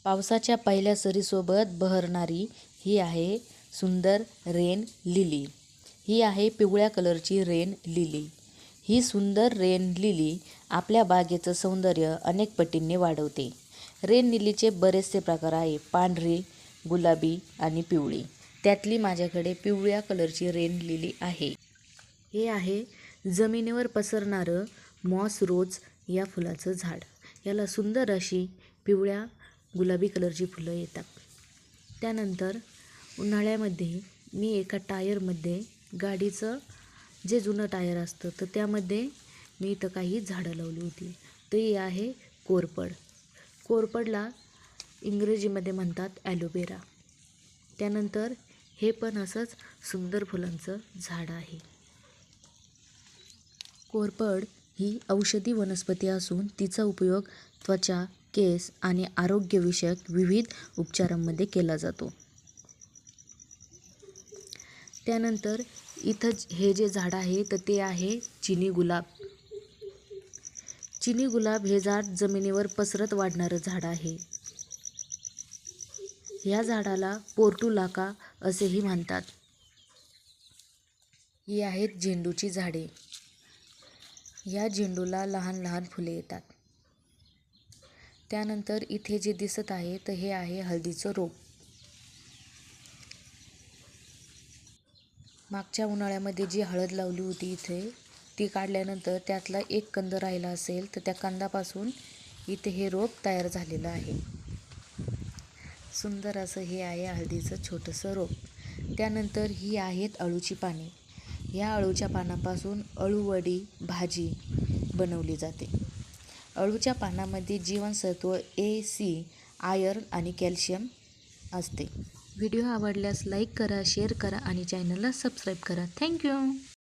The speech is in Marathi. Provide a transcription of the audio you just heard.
पावसाच्या पहिल्या सरीसोबत बहरणारी ही आहे सुंदर रेन लिली। ही आहे पिवळ्या कलरची रेन लिली। ही सुंदर रेन लिली आपल्या बागेचं सौंदर्य अनेक पटींनी वाढवते। रेन लिलीचे बरेचसे प्रकार आहे, पांढरी, गुलाबी आणि पिवळी। त्यातली माझ्याकडे पिवळ्या कलरची रेन लिली आहे। हे आहे जमिनीवर पसरणारं मॉस रोज या फुलाचं झाड। याला सुंदर अशी पिवळ्या गुलाबी कलरची फुलं येतात। त्यानंतर उन्हाळ्यामध्ये मी एका टायरमध्ये गाडीचं जे जुनं टायर असतं तर त्यामध्ये मी इथं काही झाडं लावली होती। ते आहे कोरफड। कोरफडला इंग्रजीमध्ये म्हणतात ॲलोवेरा। त्यानंतर हे पण असंच सुंदर फुलांचं झाड आहे। कोरफड ही औषधी वनस्पती असून तिचा उपयोग त्वचा, केस आणि आरोग्यविषयक विविध उपचारांमध्ये केला जातो। त्यानंतर इथं हे जे झाड आहे तर ते आहे चिनी गुलाब। चिनी गुलाब हे झाड जमिनीवर पसरत वाढणारं झाड आहे। या झाडाला पोर्टुलाका असेही म्हणतात। ही आहेत झेंडूची झाडे। या झेंडूला लहान लहान फुले येतात। त्यानंतर इथे जे दिसत आहे तर हे आहे हळदीचं रोप। मागच्या उन्हाळ्यामध्ये जी हळद लावली होती इथे ती काढल्यानंतर त्यातला एक कंद राहिला असेल तर त्या कंदापासून इथे हे रोप तयार झालेलं आहे। सुंदर असं हे आहे हळदीचं छोटंसं रोप। त्यानंतर ही आहेत अळूची पाने। या अळूच्या पानापासून अळूवडी भाजी बनवली जाते। अळूच्या पानामध्ये जीवनसत्व ए, सी, आयर्न आणि कॅल्शियम असते। व्हिडिओ आवडल्यास लाईक करा, शेअर करा आणि चॅनलला सबस्क्राईब करा। थँक्यू।